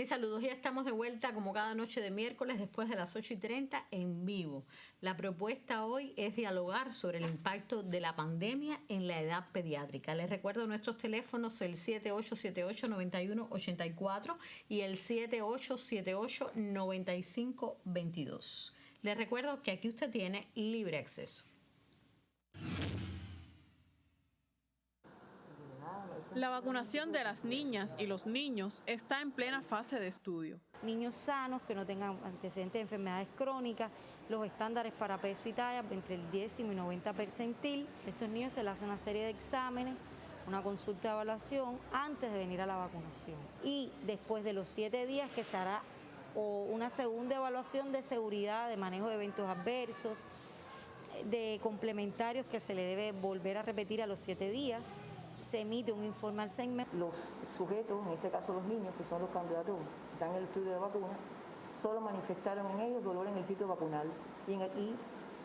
saludos. Ya estamos de vuelta como cada noche de miércoles después de las 8:30 en vivo. La propuesta hoy es dialogar sobre el impacto de la pandemia en la edad pediátrica. Les recuerdo nuestros teléfonos, el 7878-9184 y el 7878-9522. Les recuerdo que aquí usted tiene libre acceso. La vacunación de las niñas y los niños está en plena fase de estudio. Niños sanos que no tengan antecedentes de enfermedades crónicas, los estándares para peso y talla entre el 10º y 90 percentil. A estos niños se les hace una serie de exámenes, una consulta de evaluación antes de venir a la vacunación. Y después de los 7 días que se hará una segunda evaluación de seguridad, de manejo de eventos adversos, de complementarios que se le debe volver a repetir a los 7 días. Se emite un informe al CENME. Los sujetos, en este caso los niños, que son los candidatos que están en el estudio de vacuna, solo manifestaron en ellos dolor en el sitio vacunal y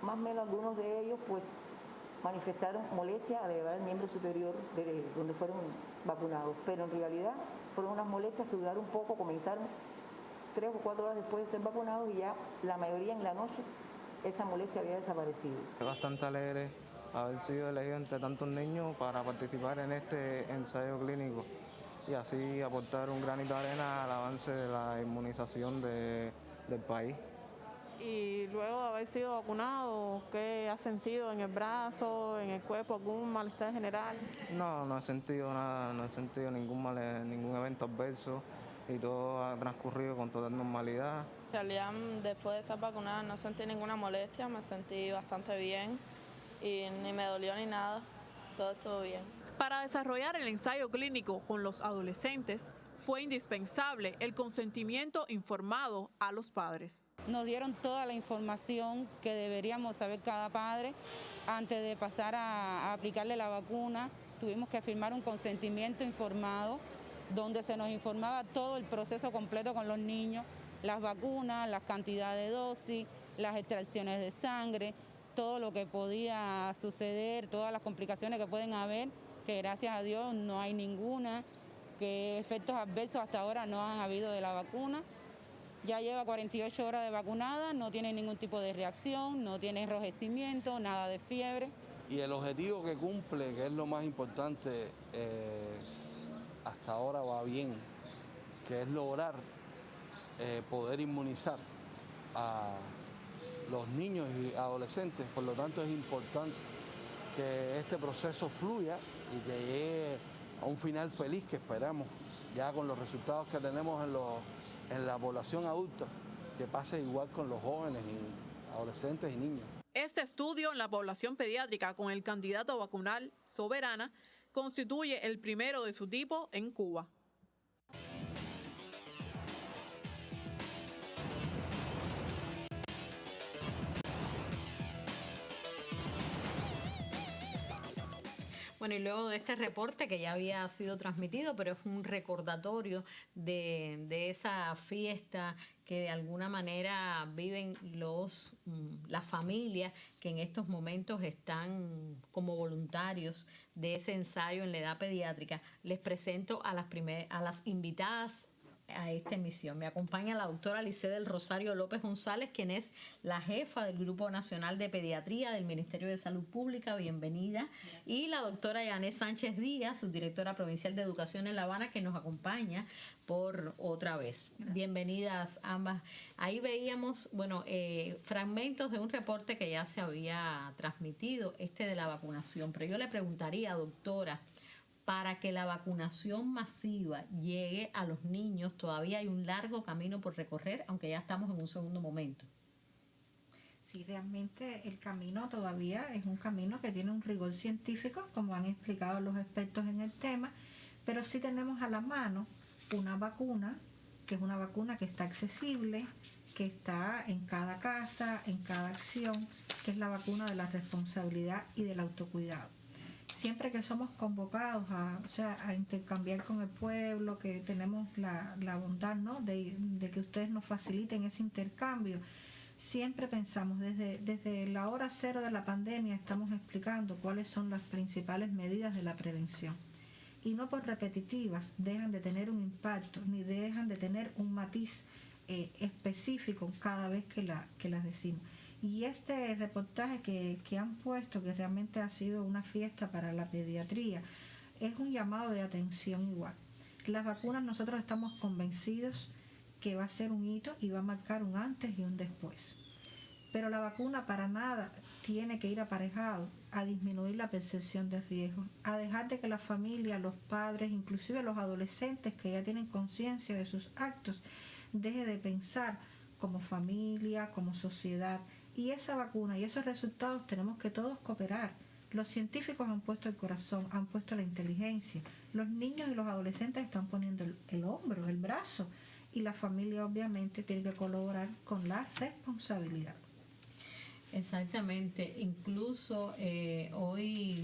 más o menos algunos de ellos pues manifestaron molestia al elevar el miembro superior de donde fueron vacunados, pero en realidad fueron unas molestias que duraron poco, comenzaron 3 o 4 horas después de ser vacunados y ya la mayoría en la noche esa molestia había desaparecido. Bastante alegre haber sido elegido entre tantos niños para participar en este ensayo clínico y así aportar un granito de arena al avance de la inmunización del país. Y luego de haber sido vacunado, ¿qué has sentido en el brazo, en el cuerpo, algún malestar general? No he sentido nada, no he sentido ningún evento adverso y todo ha transcurrido con total normalidad. En realidad, después de estar vacunada no sentí ninguna molestia, me sentí bastante bien. Y ni me dolió ni nada, todo estuvo bien. Para desarrollar el ensayo clínico con los adolescentes fue indispensable el consentimiento informado a los padres. Nos dieron toda la información que deberíamos saber cada padre antes de pasar a aplicarle la vacuna. Tuvimos que firmar un consentimiento informado donde se nos informaba todo el proceso completo con los niños, las vacunas, las cantidades de dosis, las extracciones de sangre, todo lo que podía suceder, todas las complicaciones que pueden haber, que gracias a Dios no hay ninguna, que efectos adversos hasta ahora no han habido de la vacuna. Ya lleva 48 horas de vacunada, no tiene ningún tipo de reacción, no tiene enrojecimiento, nada de fiebre. Y el objetivo que cumple, que es lo más importante, hasta ahora va bien, que es lograr poder inmunizar a los niños y adolescentes. Por lo tanto es importante que este proceso fluya y que llegue a un final feliz que esperamos ya con los resultados que tenemos en la población adulta, que pase igual con los jóvenes y adolescentes y niños. Este estudio en la población pediátrica con el candidato vacunal Soberana constituye el primero de su tipo en Cuba. Bueno, y luego de este reporte que ya había sido transmitido, pero es un recordatorio de esa fiesta que de alguna manera viven las familias que en estos momentos están como voluntarios de ese ensayo en la edad pediátrica. Les presento a las invitadas a esta emisión. Me acompaña la doctora Lice del Rosario López González, quien es la jefa del Grupo Nacional de Pediatría del Ministerio de Salud Pública. Bienvenida. Gracias. Y la doctora Yanet Sánchez Díaz, subdirectora provincial de Educación en La Habana, que nos acompaña por otra vez. Gracias. Bienvenidas ambas. Ahí veíamos, fragmentos de un reporte que ya se había transmitido, de la vacunación. Pero yo le preguntaría, doctora, para que la vacunación masiva llegue a los niños, todavía hay un largo camino por recorrer, aunque ya estamos en un segundo momento. Sí, realmente el camino todavía es un camino que tiene un rigor científico, como han explicado los expertos en el tema, pero sí tenemos a la mano una vacuna, que es una vacuna que está accesible, que está en cada casa, en cada acción, que es la vacuna de la responsabilidad y del autocuidado. Siempre que somos convocados a intercambiar con el pueblo, que tenemos la bondad, ¿no?, de que ustedes nos faciliten ese intercambio, siempre pensamos, desde la hora cero de la pandemia estamos explicando cuáles son las principales medidas de la prevención. y no por repetitivas dejan de tener un impacto ni dejan de tener un matiz específico cada vez que las decimos. Y este reportaje que han puesto, que realmente ha sido una fiesta para la pediatría, es un llamado de atención igual. Las vacunas, nosotros estamos convencidos que va a ser un hito y va a marcar un antes y un después. Pero la vacuna para nada tiene que ir aparejado a disminuir la percepción de riesgo, a dejar de que la familia, los padres, inclusive los adolescentes que ya tienen conciencia de sus actos, deje de pensar como familia, como sociedad. Y esa vacuna y esos resultados tenemos que todos cooperar. Los científicos han puesto el corazón, han puesto la inteligencia. Los niños y los adolescentes están poniendo el hombro, el brazo. Y la familia obviamente tiene que colaborar con la responsabilidad. Exactamente. Incluso hoy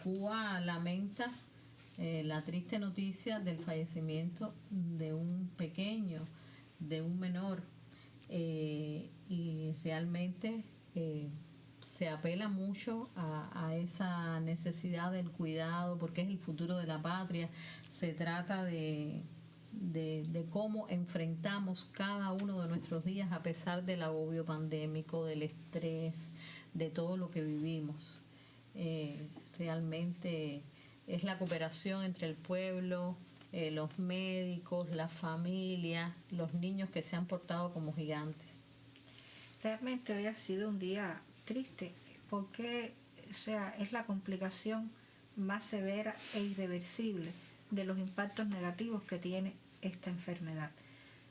Cuba lamenta la triste noticia del fallecimiento de un pequeño, de un menor. Y realmente se apela mucho a esa necesidad del cuidado, porque es el futuro de la patria. Se trata de cómo enfrentamos cada uno de nuestros días a pesar del agobio pandémico, del estrés, de todo lo que vivimos. Realmente es la cooperación entre el pueblo, los médicos, la familia, los niños que se han portado como gigantes. Realmente hoy ha sido un día triste porque, es la complicación más severa e irreversible de los impactos negativos que tiene esta enfermedad.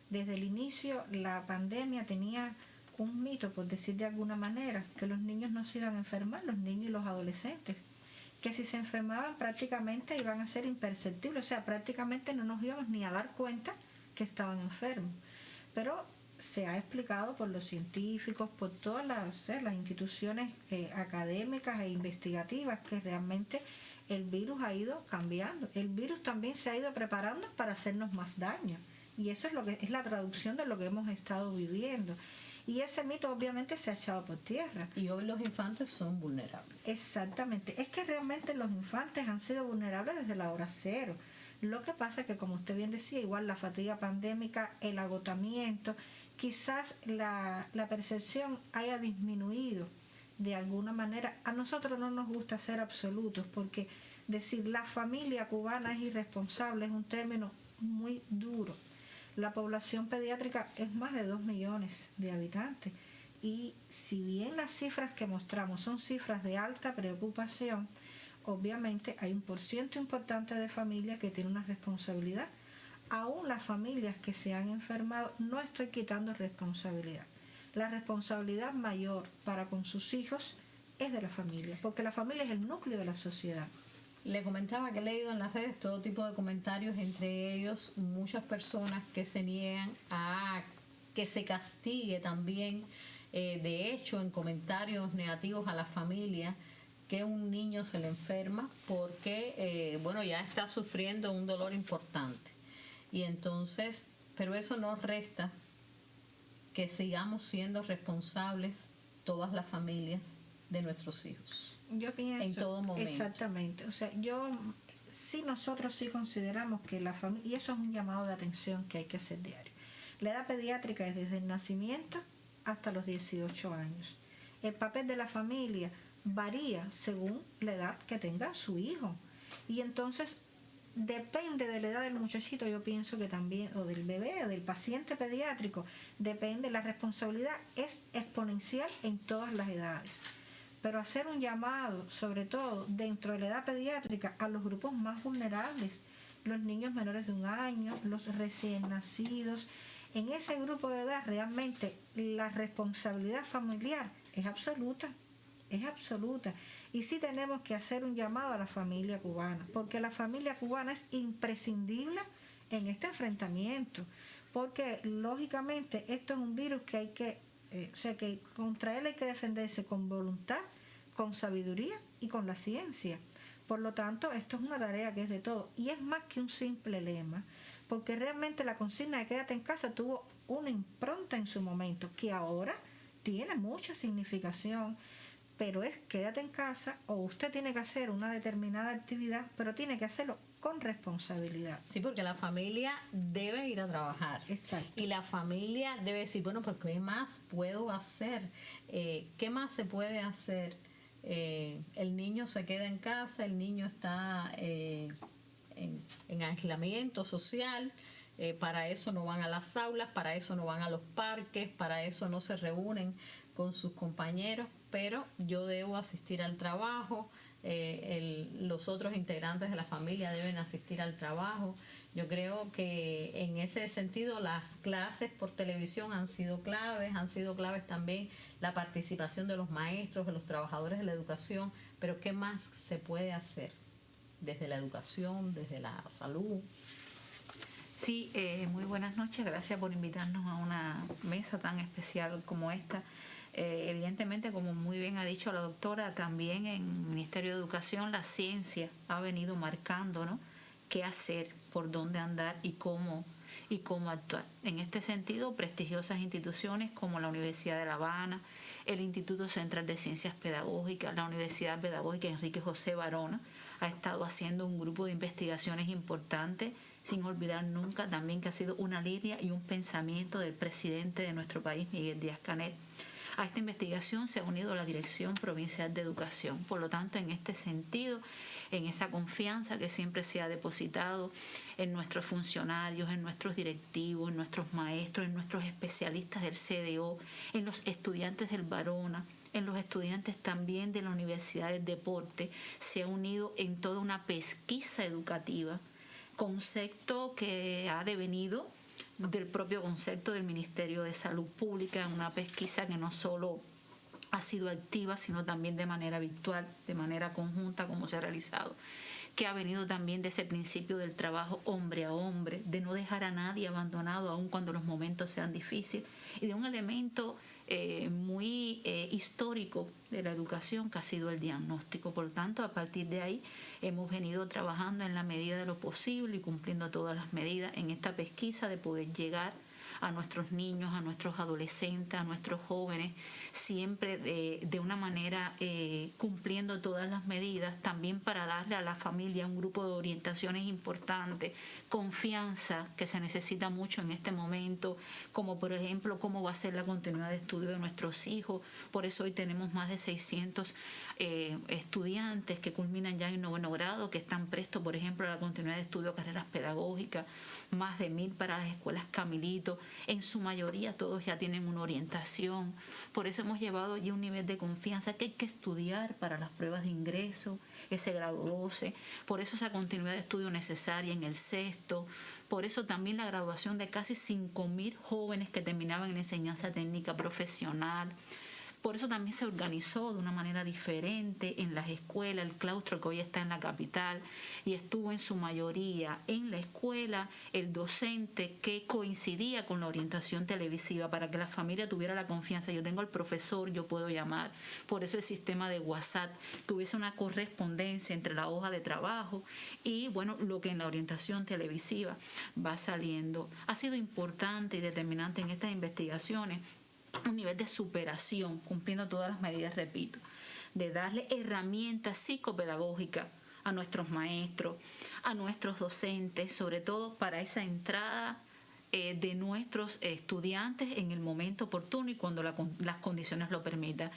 Desde el inicio, la pandemia tenía un mito, por decir de alguna manera, que los niños no se iban a enfermar, los niños y los adolescentes, que si se enfermaban prácticamente iban a ser imperceptibles, prácticamente no nos íbamos ni a dar cuenta que estaban enfermos. Pero se ha explicado por los científicos, por todas las instituciones académicas e investigativas, que realmente el virus ha ido cambiando. El virus también se ha ido preparando para hacernos más daño. Y eso es lo que es la traducción de lo que hemos estado viviendo. Y ese mito obviamente se ha echado por tierra. Y hoy los infantes son vulnerables. Exactamente. Es que realmente los infantes han sido vulnerables desde la hora cero. Lo que pasa es que, como usted bien decía, igual la fatiga pandémica, el agotamiento, quizás la percepción haya disminuido de alguna manera. A nosotros no nos gusta ser absolutos, porque decir la familia cubana es irresponsable es un término muy duro. La población pediátrica es más de 2 millones de habitantes y si bien las cifras que mostramos son cifras de alta preocupación, obviamente hay un porcentaje importante de familias que tienen una responsabilidad. Aún las familias que se han enfermado, no estoy quitando responsabilidad. La responsabilidad mayor para con sus hijos es de la familia, porque la familia es el núcleo de la sociedad. Le comentaba que he leído en las redes todo tipo de comentarios, entre ellos muchas personas que se niegan a que se castigue también, de hecho, en comentarios negativos a la familia, que un niño se le enferma porque, ya está sufriendo un dolor importante. Y entonces, pero eso no resta que sigamos siendo responsables todas las familias de nuestros hijos. Yo pienso, en todo momento. Exactamente. Nosotros sí consideramos que la familia, y eso es un llamado de atención que hay que hacer diario. La edad pediátrica es desde el nacimiento hasta los 18 años. El papel de la familia varía según la edad que tenga su hijo. Y entonces, depende de la edad del muchachito, yo pienso que también, o del bebé, o del paciente pediátrico, depende, la responsabilidad es exponencial en todas las edades. Pero hacer un llamado, sobre todo dentro de la edad pediátrica, a los grupos más vulnerables, los niños menores de 1 año, los recién nacidos. En ese grupo de edad realmente la responsabilidad familiar es absoluta. Y sí tenemos que hacer un llamado a la familia cubana, porque la familia cubana es imprescindible en este enfrentamiento, porque lógicamente esto es un virus que hay que contra él hay que defenderse con voluntad, con sabiduría y con la ciencia. Por lo tanto, esto es una tarea que es de todo. Y es más que un simple lema, porque realmente la consigna de quédate en casa tuvo una impronta en su momento, que ahora tiene mucha significación, pero es quédate en casa o usted tiene que hacer una determinada actividad, pero tiene que hacerlo con responsabilidad. Sí, porque la familia debe ir a trabajar. Exacto. Y la familia debe decir, bueno, ¿pero qué más puedo hacer? ¿Qué más se puede hacer? El niño se queda en casa, el niño está en aislamiento social, para eso no van a las aulas, para eso no van a los parques, para eso no se reúnen con sus compañeros, pero yo debo asistir al trabajo, los otros integrantes de la familia deben asistir al trabajo. Yo creo que en ese sentido las clases por televisión han sido claves también la participación de los maestros, de los trabajadores de la educación, pero ¿qué más se puede hacer desde la educación, desde la salud? Sí, muy buenas noches, gracias por invitarnos a una mesa tan especial como esta. Evidentemente, como muy bien ha dicho la doctora, también en el Ministerio de Educación la ciencia ha venido marcando, ¿no?, qué hacer, por dónde andar y cómo actuar. En este sentido, prestigiosas instituciones como la Universidad de La Habana, el Instituto Central de Ciencias Pedagógicas, la Universidad Pedagógica Enrique José Barona, ha estado haciendo un grupo de investigaciones importantes, sin olvidar nunca también que ha sido una línea y un pensamiento del presidente de nuestro país, Miguel Díaz-Canel. A esta investigación se ha unido la Dirección Provincial de Educación. Por lo tanto, en este sentido, en esa confianza que siempre se ha depositado en nuestros funcionarios, en nuestros directivos, en nuestros maestros, en nuestros especialistas del CDO, en los estudiantes del Barona, en los estudiantes también de la Universidad del Deporte, se ha unido en toda una pesquisa educativa, concepto que ha devenido del propio concepto del Ministerio de Salud Pública, en una pesquisa que no solo ha sido activa, sino también de manera virtual, de manera conjunta, como se ha realizado, que ha venido también de ese principio del trabajo hombre a hombre, de no dejar a nadie abandonado aun cuando los momentos sean difíciles, y de un elemento muy histórico de la educación que ha sido el diagnóstico. Por tanto, a partir de ahí hemos venido trabajando en la medida de lo posible y cumpliendo todas las medidas en esta pesquisa de poder llegar a nuestros niños, a nuestros adolescentes, a nuestros jóvenes, siempre de una manera cumpliendo todas las medidas, también para darle a la familia un grupo de orientaciones importantes, confianza que se necesita mucho en este momento, como por ejemplo cómo va a ser la continuidad de estudio de nuestros hijos. Por eso hoy tenemos más de 600 estudiantes que culminan ya en 9º grado, que están prestos, por ejemplo, a la continuidad de estudio de carreras pedagógicas, más de 1000 para las escuelas Camilito. En su mayoría todos ya tienen una orientación. Por eso hemos llevado ya un nivel de confianza que hay que estudiar para las pruebas de ingreso, ese grado 12. Por eso esa continuidad de estudio necesaria en el 6º. Por eso también la graduación de casi 5.000 jóvenes que terminaban en enseñanza técnica profesional. Por eso también se organizó de una manera diferente en las escuelas, el claustro que hoy está en la capital, y estuvo en su mayoría en la escuela el docente que coincidía con la orientación televisiva para que la familia tuviera la confianza. Yo tengo al profesor, yo puedo llamar. Por eso el sistema de WhatsApp, tuviese una correspondencia entre la hoja de trabajo y bueno, lo que en la orientación televisiva va saliendo. Ha sido importante y determinante en estas investigaciones un nivel de superación, cumpliendo todas las medidas, repito, de darle herramientas psicopedagógicas a nuestros maestros, a nuestros docentes, sobre todo para esa entrada de nuestros estudiantes en el momento oportuno y cuando las condiciones lo permitan.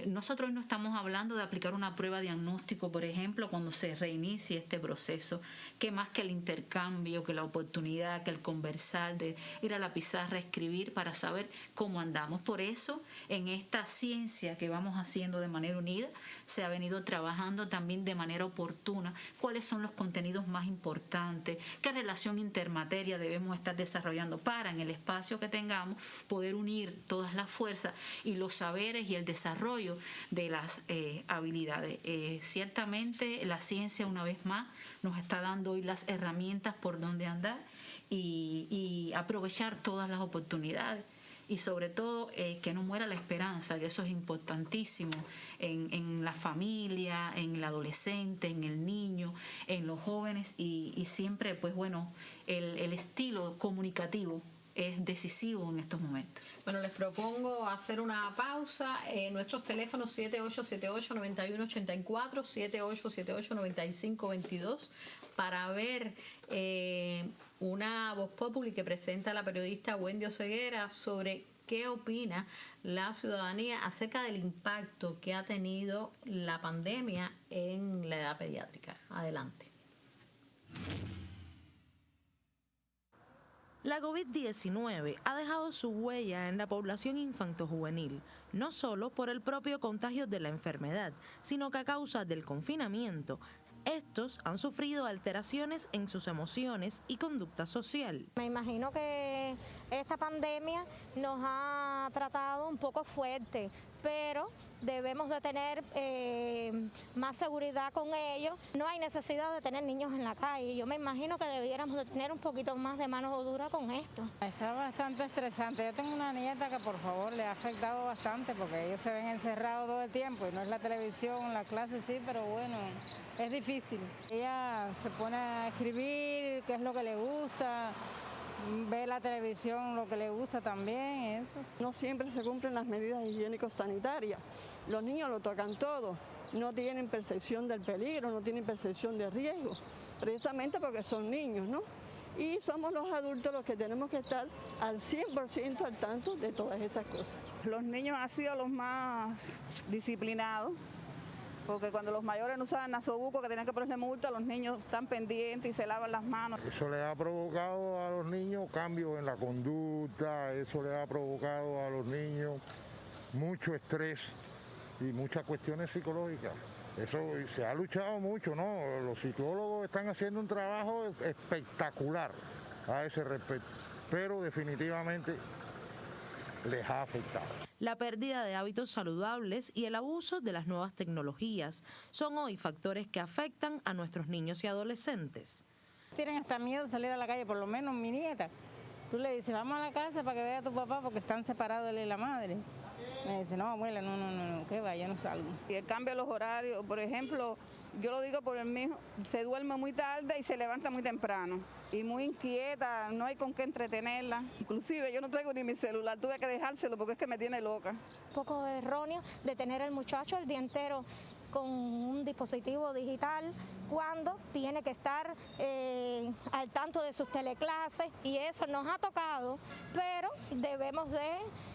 Nosotros no estamos hablando de aplicar una prueba diagnóstico, por ejemplo, cuando se reinicie este proceso, que más que el intercambio, que la oportunidad, que el conversar, de ir a la pizarra, escribir para saber cómo andamos. Por eso, en esta ciencia que vamos haciendo de manera unida, se ha venido trabajando también de manera oportuna cuáles son los contenidos más importantes, qué relación intermateria debemos estar desarrollando para, en el espacio que tengamos, poder unir todas las fuerzas y los saberes y el desarrollo de las habilidades. Ciertamente la ciencia, una vez más, nos está dando hoy las herramientas por donde andar y aprovechar todas las oportunidades. Y sobre todo que no muera la esperanza, que eso es importantísimo en la familia, en el adolescente, en el niño, en los jóvenes y siempre, pues bueno, el estilo comunicativo es decisivo en estos momentos. Bueno, les propongo hacer una pausa. Nuestros teléfonos 7878-9184, 7878-9522 para ver una voz populi que presenta la periodista Wendy Oseguera sobre qué opina la ciudadanía acerca del impacto que ha tenido la pandemia en la edad pediátrica. Adelante. La COVID-19 ha dejado su huella en la población infantojuvenil, no solo por el propio contagio de la enfermedad, sino que a causa del confinamiento, estos han sufrido alteraciones en sus emociones y conducta social. Me imagino que esta pandemia nos ha tratado un poco fuerte, pero debemos de tener más seguridad con ellos. No hay necesidad de tener niños en la calle. Yo me imagino que debiéramos de tener un poquito más de mano dura con esto. Está bastante estresante. Yo tengo una nieta que por favor le ha afectado bastante porque ellos se ven encerrados todo el tiempo y no es la televisión, la clase sí, pero bueno, es difícil. Ella se pone a escribir qué es lo que le gusta, ve la televisión, lo que le gusta también, eso. No siempre se cumplen las medidas higiénico-sanitarias. Los niños lo tocan todo, no tienen percepción del peligro, no tienen percepción de riesgo, precisamente porque son niños, ¿no? Y somos los adultos los que tenemos que estar al 100% al tanto de todas esas cosas. Los niños han sido los más disciplinados, porque cuando los mayores no usaban nasobuco, que tenían que ponerle multa, los niños están pendientes y se lavan las manos. Eso le ha provocado a los niños cambios en la conducta, eso le ha provocado a los niños mucho estrés y muchas cuestiones psicológicas. Eso se ha luchado mucho, ¿no? Los psicólogos están haciendo un trabajo espectacular a ese respecto, pero definitivamente les ha afectado. La pérdida de hábitos saludables y el abuso de las nuevas tecnologías son hoy factores que afectan a nuestros niños y adolescentes. Tienen hasta miedo de salir a la calle, por lo menos mi nieta. Tú le dices, vamos a la casa para que vea a tu papá porque están separados él y la madre. Me dice, no, abuela, no, ¿qué va? Yo no salgo. Y el cambio de los horarios, por ejemplo, yo lo digo por el mismo, se duerme muy tarde y se levanta muy temprano. Y muy inquieta, no hay con qué entretenerla. Inclusive yo no traigo ni mi celular, tuve que dejárselo porque es que me tiene loca. Un poco erróneo de tener al muchacho el día entero con un dispositivo digital cuando tiene que estar al tanto de sus teleclases y eso nos ha tocado, pero debemos de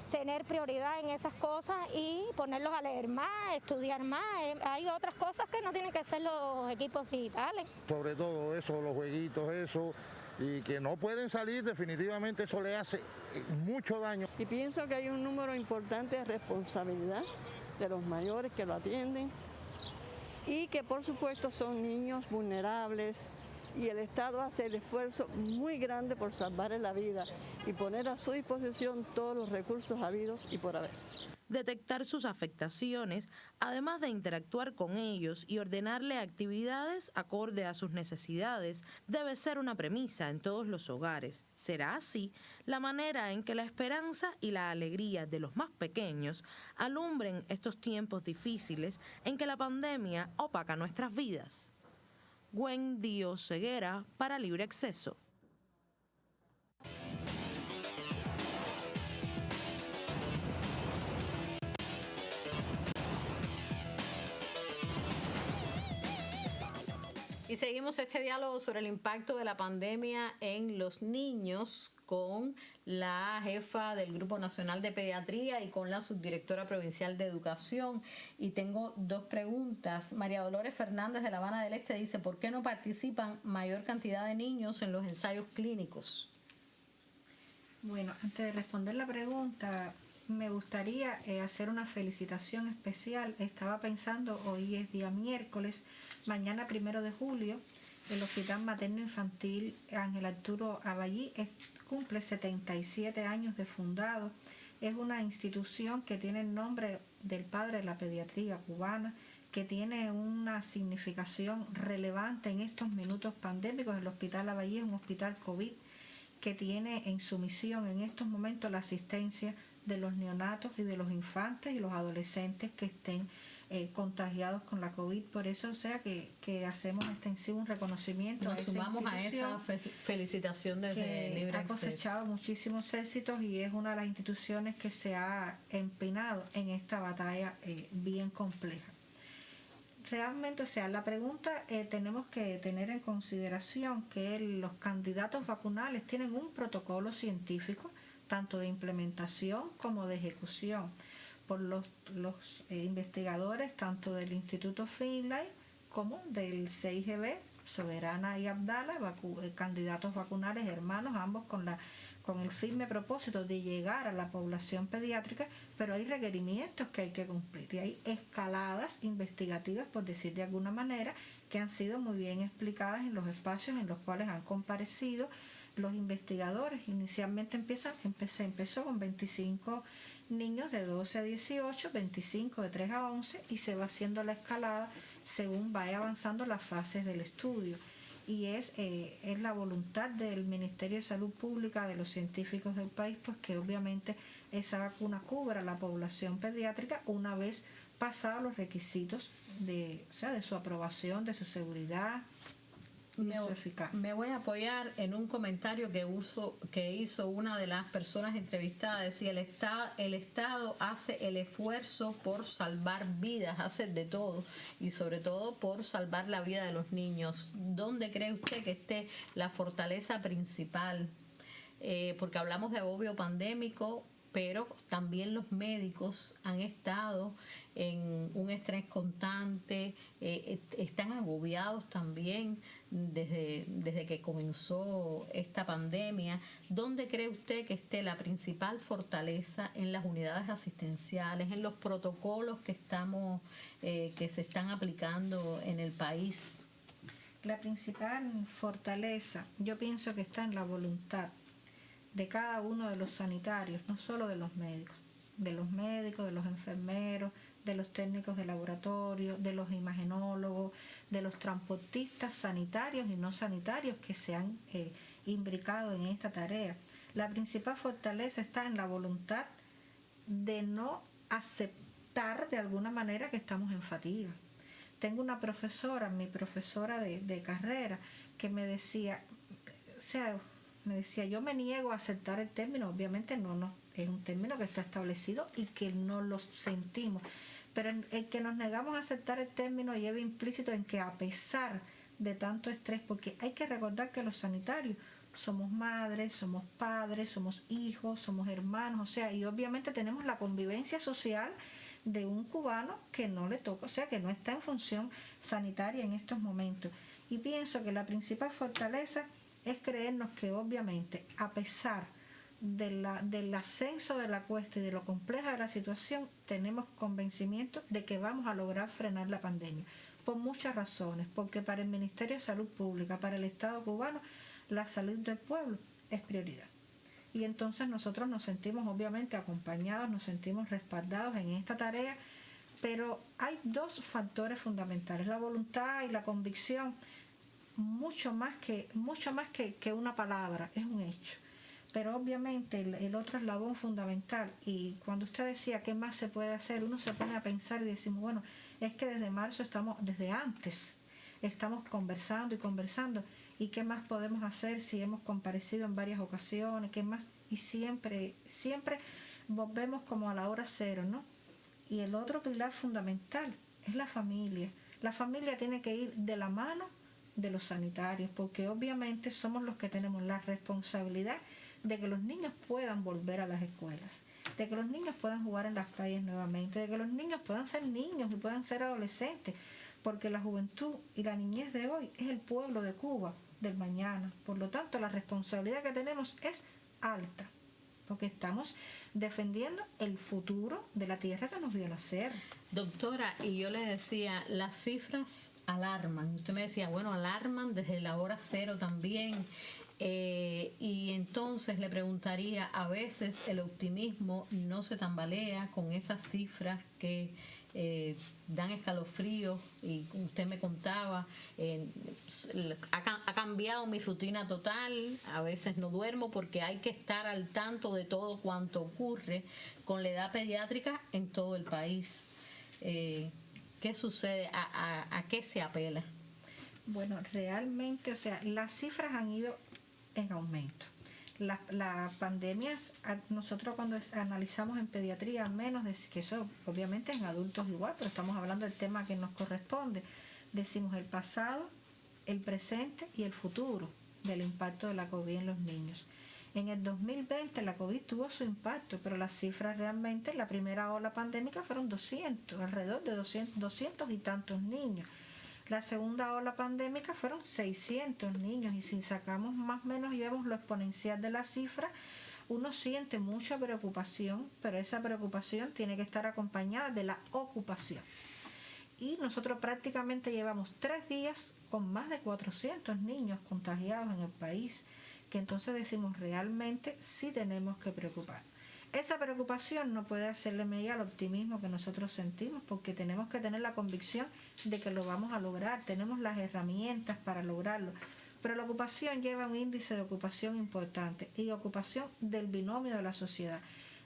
tener prioridad en esas cosas y ponerlos a leer más, estudiar más. Hay otras cosas que no tienen que ser los equipos digitales. Sobre todo eso, los jueguitos, eso, y que no pueden salir, definitivamente eso le hace mucho daño. Y pienso que hay un número importante de responsabilidad de los mayores que lo atienden y que por supuesto son niños vulnerables y el Estado hace el esfuerzo muy grande por salvarles la vida y poner a su disposición todos los recursos habidos y por haber. Detectar sus afectaciones, además de interactuar con ellos y ordenarle actividades acorde a sus necesidades, debe ser una premisa en todos los hogares. Será así la manera en que la esperanza y la alegría de los más pequeños alumbren estos tiempos difíciles en que la pandemia opaca nuestras vidas. Wendy Oseguera para Libre Acceso. Y seguimos este diálogo sobre el impacto de la pandemia en los niños con la jefa del Grupo Nacional de Pediatría y con la subdirectora provincial de Educación. Y tengo dos preguntas. María Dolores Fernández de La Habana del Este dice, ¿por qué no participan mayor cantidad de niños en los ensayos clínicos? Bueno, antes de responder la pregunta, me gustaría hacer una felicitación especial. Estaba pensando, hoy es día miércoles, mañana 1 de julio, el Hospital Materno Infantil Ángel Arturo Aballí cumple 77 años de fundado. Es una institución que tiene el nombre del padre de la pediatría cubana, que tiene una significación relevante en estos minutos pandémicos. El Hospital Aballí es un hospital COVID que tiene en su misión en estos momentos la asistencia de los neonatos y de los infantes y los adolescentes que estén contagiados con la COVID. Por eso, o sea, que hacemos extensivo un reconocimiento. Nos sumamos a esa felicitación desde Libre Acceso. Ha cosechado muchísimos éxitos y es una de las instituciones que se ha empinado en esta batalla bien compleja. realmente, o sea, la pregunta tenemos que tener en consideración que los candidatos vacunales tienen un protocolo científico, tanto de implementación como de ejecución, por los investigadores tanto del Instituto Finlay como del CIGB, Soberana y Abdala, candidatos vacunales hermanos, ambos con el firme propósito de llegar a la población pediátrica, pero hay requerimientos que hay que cumplir y hay escaladas investigativas, por decir de alguna manera, que han sido muy bien explicadas en los espacios en los cuales han comparecido los investigadores. Inicialmente empezó con 25 niños de 12 a 18, 25 de 3 a 11 y se va haciendo la escalada según vaya avanzando las fases del estudio. Y es la voluntad del Ministerio de Salud Pública, de los científicos del país, pues que obviamente esa vacuna cubra a la población pediátrica una vez pasados los requisitos de su aprobación, de su seguridad y de su eficacia. Me voy a apoyar en un comentario que hizo una de las personas entrevistadas. Decía, el Estado hace el esfuerzo por salvar vidas, hace de todo y sobre todo por salvar la vida de los niños. ¿Dónde cree usted que esté la fortaleza principal? Porque hablamos de agobio pandémico, pero también los médicos han estado en un estrés constante, están agobiados también desde que comenzó esta pandemia. ¿Dónde cree usted que esté la principal fortaleza en las unidades asistenciales, en los protocolos que se están aplicando en el país? La principal fortaleza, yo pienso que está en la voluntad de cada uno de los sanitarios, no solo de los médicos, de los enfermeros, de los técnicos de laboratorio, de los imagenólogos, de los transportistas sanitarios y no sanitarios que se han imbricado en esta tarea. La principal fortaleza está en la voluntad de no aceptar de alguna manera que estamos en fatiga. Tengo una profesora, mi profesora de carrera, que me decía, yo me niego a aceptar el término, obviamente no, es un término que está establecido y que no lo sentimos, pero el que nos negamos a aceptar el término lleva implícito en que a pesar de tanto estrés, porque hay que recordar que los sanitarios somos madres, somos padres, somos hijos, somos hermanos, y obviamente tenemos la convivencia social de un cubano que no le toca, que no está en función sanitaria en estos momentos. Y pienso que la principal fortaleza es creernos que obviamente, a pesar del ascenso de la cuesta y de lo compleja de la situación, tenemos convencimiento de que vamos a lograr frenar la pandemia, por muchas razones, porque para el Ministerio de Salud Pública, para el Estado cubano, la salud del pueblo es prioridad. Y entonces nosotros nos sentimos obviamente acompañados, nos sentimos respaldados en esta tarea, pero hay dos factores fundamentales, la voluntad y la convicción, mucho más que una palabra, es un hecho. Pero obviamente el otro eslabón fundamental, y cuando usted decía qué más se puede hacer, uno se pone a pensar y decimos, bueno, es que desde marzo desde antes estamos conversando, y qué más podemos hacer si hemos comparecido en varias ocasiones, qué más, y siempre volvemos como a la hora cero, ¿no? Y el otro pilar fundamental es la familia. La familia tiene que ir de la mano de los sanitarios, porque obviamente somos los que tenemos la responsabilidad de que los niños puedan volver a las escuelas, de que los niños puedan jugar en las calles nuevamente, de que los niños puedan ser niños y puedan ser adolescentes, porque la juventud y la niñez de hoy es el pueblo de Cuba del mañana. Por lo tanto, la responsabilidad que tenemos es alta, porque estamos defendiendo el futuro de la tierra que nos vio nacer. Doctora, y yo le decía, las cifras alarman. Usted me decía, bueno, alarman desde la hora cero también. Y entonces le preguntaría, a veces el optimismo no se tambalea con esas cifras que dan escalofríos, y usted me contaba, ha cambiado mi rutina total, a veces no duermo porque hay que estar al tanto de todo cuanto ocurre con la edad pediátrica en todo el país. ¿Qué sucede? ¿A qué se apela? Bueno, realmente, las cifras han ido en aumento. Las pandemias, nosotros cuando analizamos en pediatría, menos de que eso obviamente en adultos igual, pero estamos hablando del tema que nos corresponde, decimos el pasado, el presente y el futuro del impacto de la COVID en los niños. En el 2020 la COVID tuvo su impacto, pero las cifras realmente, la primera ola pandémica fueron 200, alrededor de 200 y tantos niños. La segunda ola pandémica fueron 600 niños, y si sacamos más o menos y vemos lo exponencial de la cifra, uno siente mucha preocupación, pero esa preocupación tiene que estar acompañada de la ocupación. Y nosotros prácticamente llevamos 3 días con más de 400 niños contagiados en el país, que entonces decimos realmente sí tenemos que preocupar. Esa preocupación no puede hacerle medida al optimismo que nosotros sentimos, porque tenemos que tener la convicción de que lo vamos a lograr, tenemos las herramientas para lograrlo. Pero la ocupación lleva un índice de ocupación importante, y ocupación del binomio de la sociedad,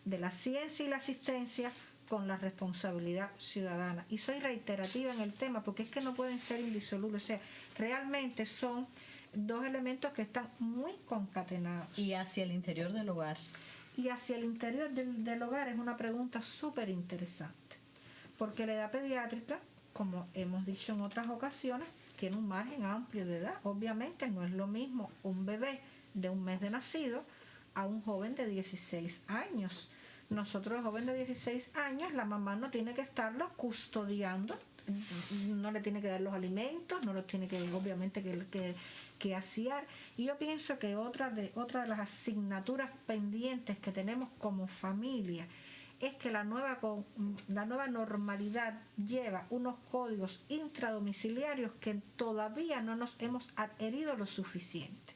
de la ciencia y la asistencia con la responsabilidad ciudadana. Y soy reiterativa en el tema porque es que no pueden ser indisolubles, o sea, realmente son dos elementos que están muy concatenados. Y hacia el interior del hogar. Y hacia el interior del hogar es una pregunta súper interesante, porque la edad pediátrica, como hemos dicho en otras ocasiones, tiene un margen amplio de edad. Obviamente no es lo mismo un bebé de 1 mes de nacido a un joven de 16 años. Nosotros, el joven de 16 años, la mamá no tiene que estarlo custodiando, no le tiene que dar los alimentos, no los tiene que, obviamente, que asear. Y yo pienso que otra de las asignaturas pendientes que tenemos como familia es que la nueva normalidad lleva unos códigos intradomiciliarios que todavía no nos hemos adherido lo suficiente.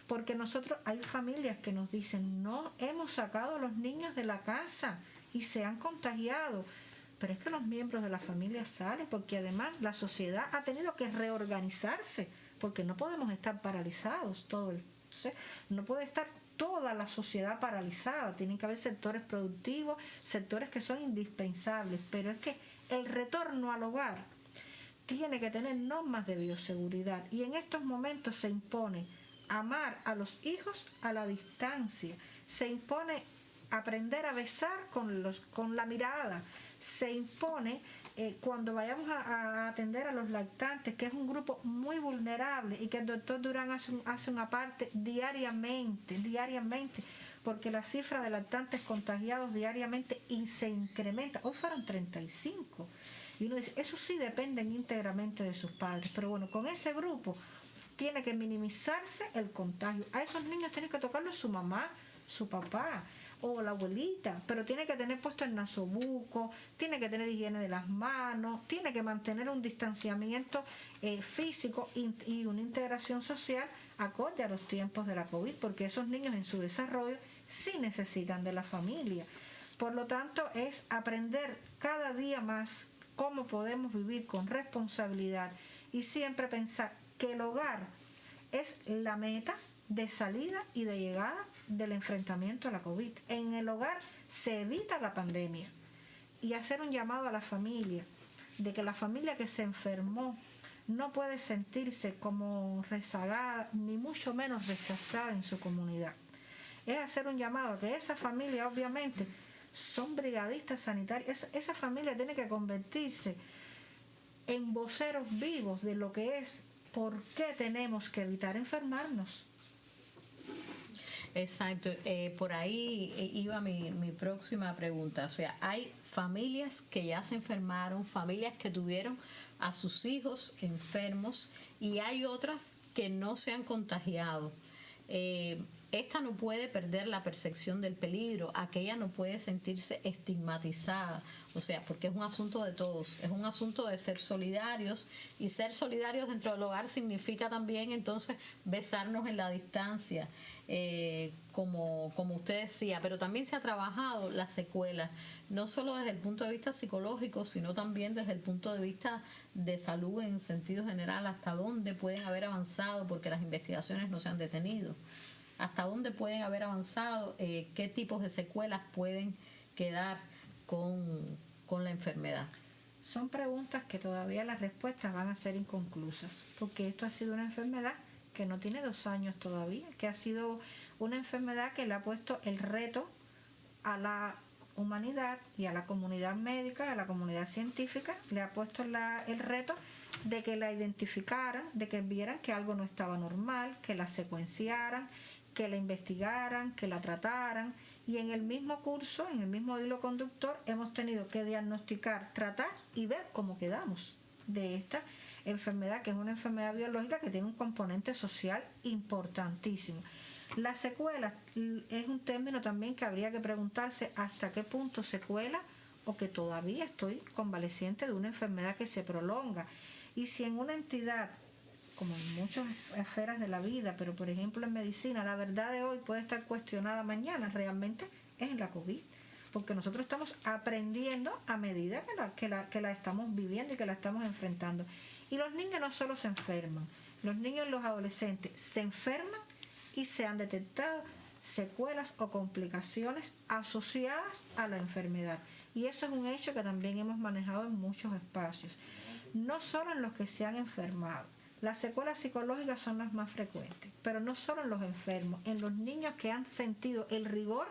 Porque nosotros, hay familias que nos dicen, no hemos sacado a los niños de la casa y se han contagiado. Pero es que los miembros de la familia salen, porque además la sociedad ha tenido que reorganizarse, porque no podemos estar paralizados no puede estar toda la sociedad paralizada, tienen que haber sectores productivos, sectores que son indispensables, pero es que el retorno al hogar tiene que tener normas de bioseguridad, y en estos momentos se impone amar a los hijos a la distancia, se impone aprender a besar con la mirada, se impone cuando vayamos a atender a los lactantes, que es un grupo muy vulnerable y que el doctor Durán hace una parte diariamente, porque la cifra de lactantes contagiados diariamente se incrementa. Hoy fueron 35. Y uno dice, eso sí dependen íntegramente de sus padres. Pero bueno, con ese grupo tiene que minimizarse el contagio. A esos niños tiene que tocarlo su mamá, su papá o la abuelita, pero tiene que tener puesto el nasobuco, tiene que tener higiene de las manos, tiene que mantener un distanciamiento físico y una integración social acorde a los tiempos de la COVID, porque esos niños en su desarrollo sí necesitan de la familia. Por lo tanto, es aprender cada día más cómo podemos vivir con responsabilidad y siempre pensar que el hogar es la meta de salida y de llegada del enfrentamiento a la COVID. En el hogar se evita la pandemia, y hacer un llamado a la familia de que la familia que se enfermó no puede sentirse como rezagada ni mucho menos rechazada en su comunidad. Es hacer un llamado a que esa familia, obviamente, son brigadistas sanitarios. Esa familia tiene que convertirse en voceros vivos de lo que es por qué tenemos que evitar enfermarnos. Exacto, por ahí iba mi próxima pregunta. O sea, hay familias que ya se enfermaron, familias que tuvieron a sus hijos enfermos, y hay otras que no se han contagiado. Esta no puede perder la percepción del peligro, aquella no puede sentirse estigmatizada, o sea, porque es un asunto de todos, es un asunto de ser solidarios, y ser solidarios dentro del hogar significa también entonces besarnos en la distancia, como usted decía, pero también se ha trabajado las secuelas, no solo desde el punto de vista psicológico, sino también desde el punto de vista de salud en sentido general, hasta dónde pueden haber avanzado, porque las investigaciones no se han detenido. Hasta dónde pueden haber avanzado, qué tipos de secuelas pueden quedar con la enfermedad. Son preguntas que todavía las respuestas van a ser inconclusas, porque esto ha sido una enfermedad que no tiene 2 años todavía, que ha sido una enfermedad que le ha puesto el reto a la humanidad y a la comunidad médica, a la comunidad científica, le ha puesto el reto de que la identificaran, de que vieran que algo no estaba normal, que la secuenciaran, que la investigaran, que la trataran. Y en el mismo curso, en el mismo hilo conductor, hemos tenido que diagnosticar, tratar y ver cómo quedamos de esta enfermedad, que es una enfermedad biológica que tiene un componente social importantísimo. La secuela es un término también que habría que preguntarse hasta qué punto secuela o que todavía estoy convaleciente de una enfermedad que se prolonga. Y si en una entidad, como en muchas esferas de la vida, pero por ejemplo en medicina, la verdad de hoy puede estar cuestionada mañana, realmente es en la COVID, porque nosotros estamos aprendiendo a medida que la estamos viviendo y que la estamos enfrentando. Y los niños no solo se enferman, los niños y los adolescentes se enferman y se han detectado secuelas o complicaciones asociadas a la enfermedad. Y eso es un hecho que también hemos manejado en muchos espacios. No solo en los que se han enfermado. Las secuelas psicológicas son las más frecuentes, pero no solo en los enfermos, en los niños que han sentido el rigor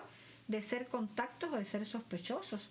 de ser contactos o de ser sospechosos.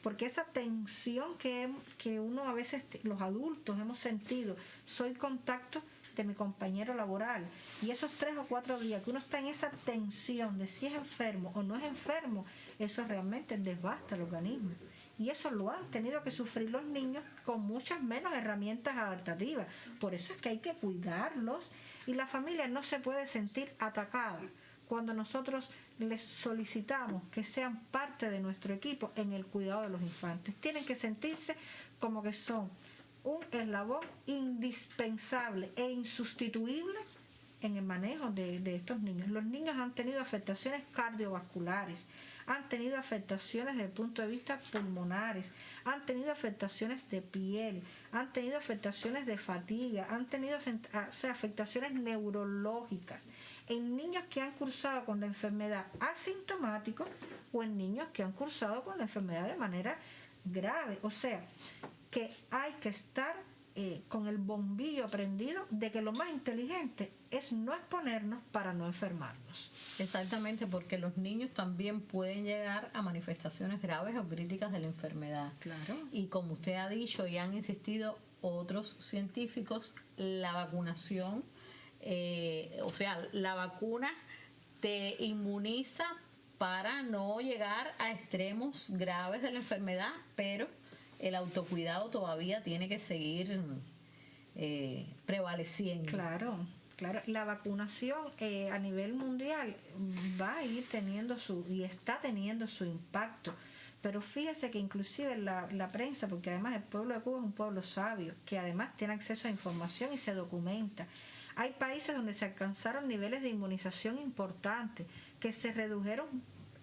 Porque esa tensión que uno a veces, los adultos, hemos sentido, soy contacto de mi compañero laboral, y esos 3 o 4 días que uno está en esa tensión de si es enfermo o no es enfermo, eso realmente devasta el organismo. Y eso lo han tenido que sufrir los niños con muchas menos herramientas adaptativas. Por eso es que hay que cuidarlos, y la familia no se puede sentir atacada cuando nosotros les solicitamos que sean parte de nuestro equipo en el cuidado de los infantes. Tienen que sentirse como que son un eslabón indispensable e insustituible en el manejo de estos niños. Los niños han tenido afectaciones cardiovasculares, han tenido afectaciones desde el punto de vista pulmonares, han tenido afectaciones de piel, han tenido afectaciones de fatiga, han tenido afectaciones neurológicas en niños que han cursado con la enfermedad asintomático o en niños que han cursado con la enfermedad de manera grave. O sea, que hay que estar con el bombillo prendido de que lo más inteligente es no exponernos para no enfermarnos. Exactamente, porque los niños también pueden llegar a manifestaciones graves o críticas de la enfermedad. Claro. Y como usted ha dicho y han insistido otros científicos, la vacunación, la vacuna te inmuniza para no llegar a extremos graves de la enfermedad, pero el autocuidado todavía tiene que seguir prevaleciendo. Claro. La vacunación a nivel mundial va a ir teniendo y está teniendo su impacto. Pero fíjese que inclusive la prensa, porque además el pueblo de Cuba es un pueblo sabio, que además tiene acceso a información y se documenta. Hay países donde se alcanzaron niveles de inmunización importantes, que se redujeron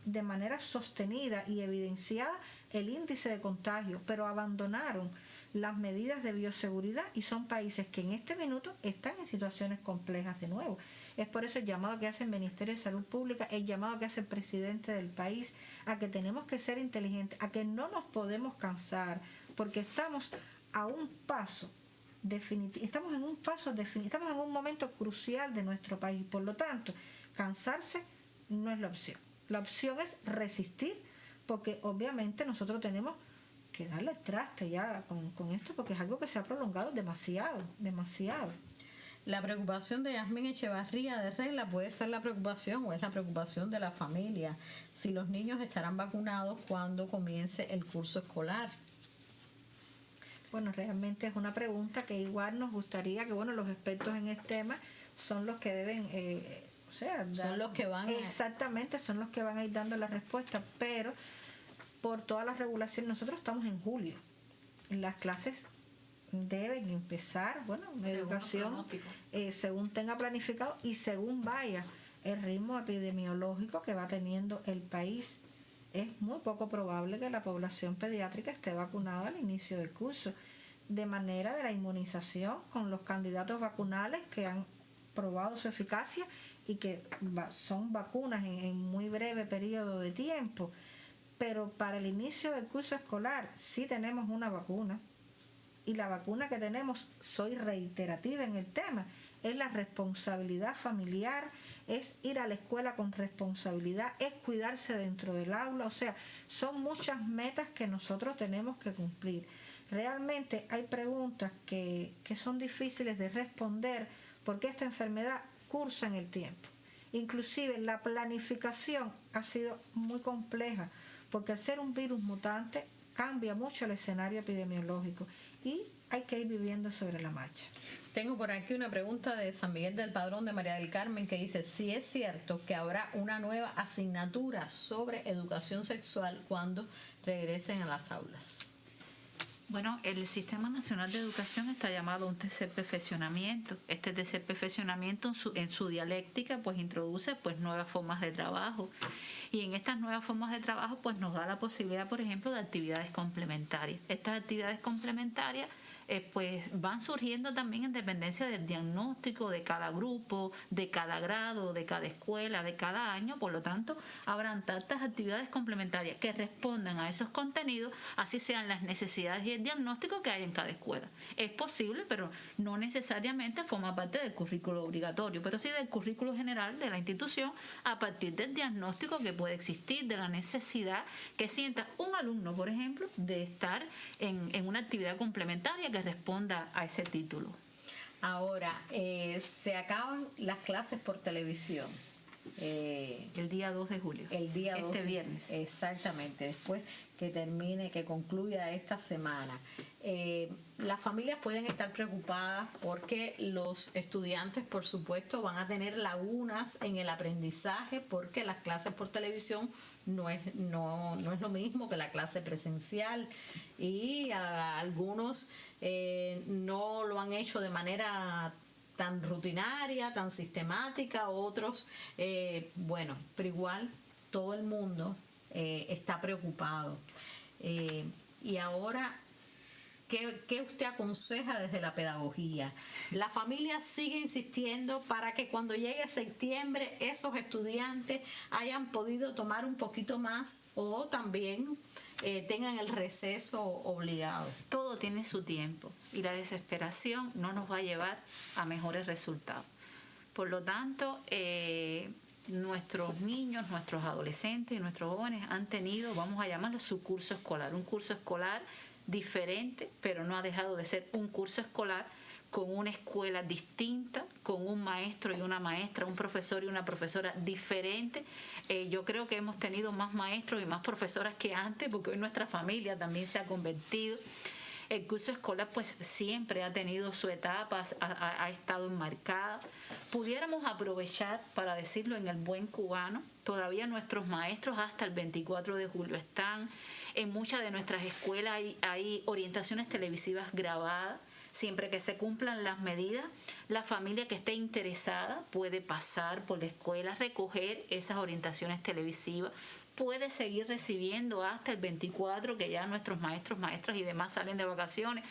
de manera sostenida y evidenciada el índice de contagio, pero abandonaron las medidas de bioseguridad, y son países que en este minuto están en situaciones complejas de nuevo. Es por eso el llamado que hace el Ministerio de Salud Pública, el llamado que hace el presidente del país, a que tenemos que ser inteligentes, a que no nos podemos cansar, porque estamos a un paso definitivo, estamos en un momento crucial de nuestro país. Por lo tanto, cansarse no es la opción. La opción es resistir, porque obviamente nosotros tenemos que darle traste ya con esto, porque es algo que se ha prolongado demasiado. La preocupación de Yasmín Echevarría de Regla puede ser la preocupación, o es la preocupación de la familia, si los niños estarán vacunados cuando comience el curso escolar. Bueno, realmente es una pregunta que igual nos gustaría que, los expertos en este tema son los que deben, son los que van exactamente, son los que van a ir dando la respuesta, pero por todas las regulaciones, nosotros estamos en julio, las clases deben empezar, educación según tenga planificado y según vaya el ritmo epidemiológico que va teniendo el país. Es muy poco probable que la población pediátrica esté vacunada al inicio del curso, de manera de la inmunización con los candidatos vacunales que han probado su eficacia y que son vacunas en muy breve periodo de tiempo. Pero para el inicio del curso escolar sí tenemos una vacuna, y la vacuna que tenemos, soy reiterativa en el tema, es la responsabilidad familiar, es ir a la escuela con responsabilidad, es cuidarse dentro del aula. O sea, son muchas metas que nosotros tenemos que cumplir. Realmente hay preguntas que son difíciles de responder porque esta enfermedad cursa en el tiempo. Inclusive la planificación ha sido muy compleja porque al ser un virus mutante cambia mucho el escenario epidemiológico y hay que ir viviendo sobre la marcha. Tengo por aquí una pregunta de San Miguel del Padrón de María del Carmen que dice si es cierto que habrá una nueva asignatura sobre educación sexual cuando regresen a las aulas. Bueno, el Sistema Nacional de Educación está llamado a un tercer perfeccionamiento. Este tercer perfeccionamiento en su dialéctica pues introduce pues nuevas formas de trabajo y en estas nuevas formas de trabajo pues nos da la posibilidad, por ejemplo, de actividades complementarias. Estas actividades complementarias pues van surgiendo también en dependencia del diagnóstico de cada grupo, de cada grado, de cada escuela, de cada año. Por lo tanto, habrán tantas actividades complementarias que respondan a esos contenidos, así sean las necesidades y el diagnóstico que hay en cada escuela. Es posible, pero no necesariamente forma parte del currículo obligatorio, pero sí del currículo general de la institución a partir del diagnóstico que puede existir, de la necesidad que sienta un alumno, por ejemplo, de estar en una actividad complementaria que responda a ese título. Ahora, se acaban las clases por televisión. El día 2 de julio. El día 2 viernes. Exactamente, después que termine, que concluya esta semana. Las familias pueden estar preocupadas porque los estudiantes, por supuesto, van a tener lagunas en el aprendizaje porque las clases por televisión no es lo mismo que la clase presencial y a algunos no lo han hecho de manera tan rutinaria, tan sistemática, otros, bueno, pero igual todo el mundo está preocupado. Y ahora, ¿qué usted aconseja desde la pedagogía? La familia sigue insistiendo para que cuando llegue septiembre esos estudiantes hayan podido tomar un poquito más o también tengan el receso obligado. Todo tiene su tiempo y la desesperación no nos va a llevar a mejores resultados. Por lo tanto, nuestros niños, nuestros adolescentes y nuestros jóvenes han tenido, vamos a llamarlo su curso escolar, un curso escolar diferente, pero no ha dejado de ser un curso escolar con una escuela distinta, con un maestro y una maestra, un profesor y una profesora diferente. Yo creo que hemos tenido más maestros y más profesoras que antes, porque hoy nuestra familia también se ha convertido. El curso escolar pues siempre ha tenido su etapa, ha estado enmarcada. Pudiéramos aprovechar, para decirlo en el buen cubano, todavía nuestros maestros hasta el 24 de julio están. En muchas de nuestras escuelas hay orientaciones televisivas grabadas. Siempre que se cumplan las medidas, la familia que esté interesada puede pasar por la escuela, recoger esas orientaciones televisivas, puede seguir recibiendo hasta el 24, que ya nuestros maestros, maestras y demás salen de vacaciones.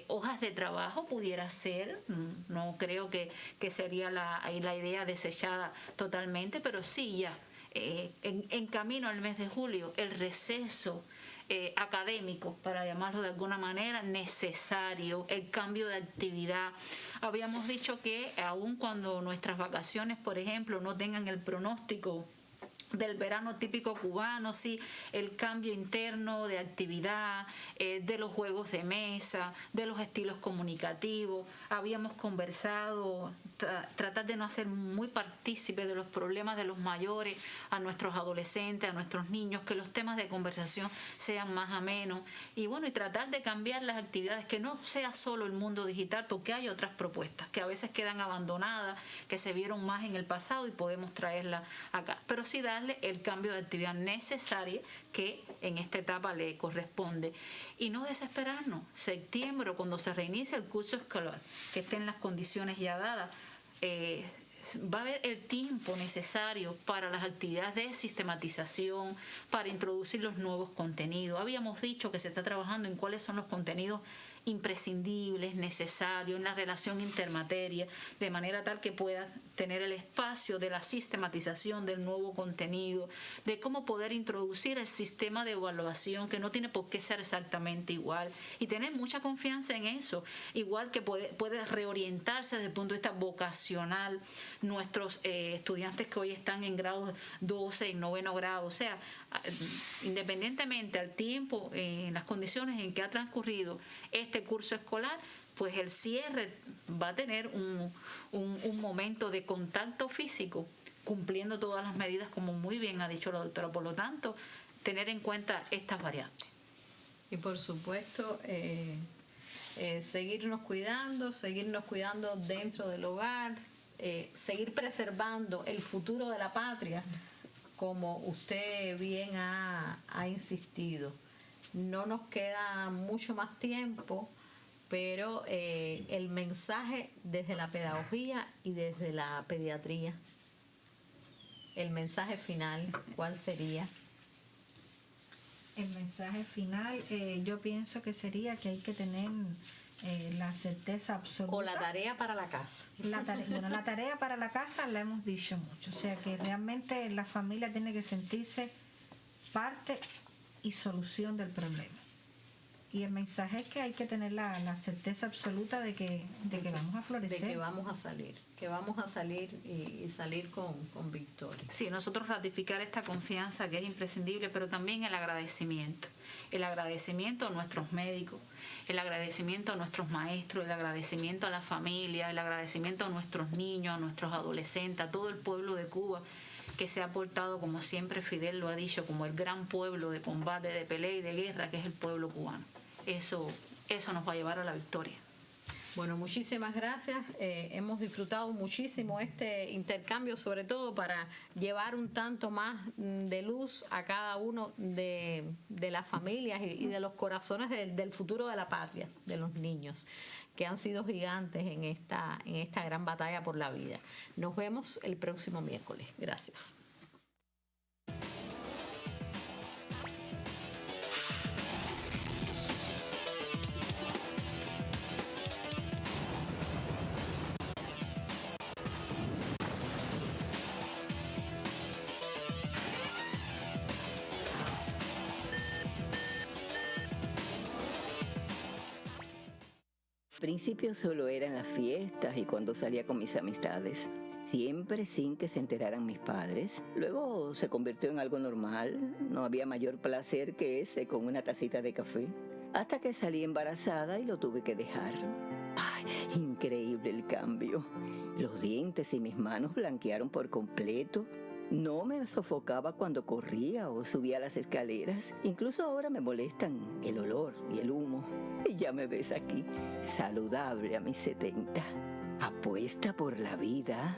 Hojas de trabajo pudiera ser, no creo que sería la idea desechada totalmente, pero sí ya en camino al mes de julio, el receso académico, para llamarlo de alguna manera, necesario, el cambio de actividad. Habíamos dicho que aun cuando nuestras vacaciones, por ejemplo, no tengan el pronóstico del verano típico cubano, sí, el cambio interno de actividad, de los juegos de mesa, de los estilos comunicativos. Habíamos conversado, tratar de no hacer muy partícipes de los problemas de los mayores a nuestros adolescentes, a nuestros niños, que los temas de conversación sean más amenos y bueno, y tratar de cambiar las actividades, que no sea solo el mundo digital, porque hay otras propuestas que a veces quedan abandonadas, que se vieron más en el pasado y podemos traerlas acá, pero sí darle el cambio de actividad necesaria que en esta etapa le corresponde. Y no desesperarnos. Septiembre, cuando se reinicie el curso escolar, que estén las condiciones ya dadas, va a haber el tiempo necesario para las actividades de sistematización, para introducir los nuevos contenidos. Habíamos dicho que se está trabajando en cuáles son los contenidos imprescindible, es necesario, una relación intermateria, de manera tal que pueda tener el espacio de la sistematización del nuevo contenido, de cómo poder introducir el sistema de evaluación, que no tiene por qué ser exactamente igual, y tener mucha confianza en eso, igual que puede reorientarse desde el punto de vista vocacional nuestros estudiantes que hoy están en grados 12 y 9º grado, o sea, independientemente al tiempo, en las condiciones en que ha transcurrido este curso escolar, pues el cierre va a tener un momento de contacto físico, cumpliendo todas las medidas, como muy bien ha dicho la doctora. Por lo tanto, tener en cuenta estas variantes. Y por supuesto, seguirnos cuidando dentro del hogar, seguir preservando el futuro de la patria, como usted bien ha insistido. No nos queda mucho más tiempo, pero el mensaje desde la pedagogía y desde la pediatría, el mensaje final, ¿cuál sería? El mensaje final, yo pienso que sería que hay que tener la certeza absoluta. O la tarea para la casa. La tarea para la casa la hemos dicho mucho, o sea que realmente la familia tiene que sentirse parte y solución del problema. Y el mensaje es que hay que tener la certeza absoluta de que vamos a florecer. De que vamos a salir y salir con victoria. Sí, nosotros ratificar esta confianza que es imprescindible, pero también el agradecimiento. El agradecimiento a nuestros médicos, el agradecimiento a nuestros maestros, el agradecimiento a la familia, el agradecimiento a nuestros niños, a nuestros adolescentes, a todo el pueblo de Cuba, que se ha portado, como siempre Fidel lo ha dicho, como el gran pueblo de combate, de pelea y de guerra, que es el pueblo cubano. Eso nos va a llevar a la victoria. Bueno, muchísimas gracias. Hemos disfrutado muchísimo este intercambio, sobre todo para llevar un tanto más de luz a cada uno de las familias y de los corazones del futuro de la patria, de los niños, que han sido gigantes en esta gran batalla por la vida. Nos vemos el próximo miércoles. Gracias. Al principio solo eran las fiestas y cuando salía con mis amistades, siempre sin que se enteraran mis padres. Luego se convirtió en algo normal, no había mayor placer que ese con una tacita de café, hasta que salí embarazada y lo tuve que dejar. ¡Ay, increíble el cambio! Los dientes y mis manos blanquearon por completo. No me sofocaba cuando corría o subía las escaleras. Incluso ahora me molestan el olor y el humo. Y ya me ves aquí, saludable a mis 70. Apuesta por la vida.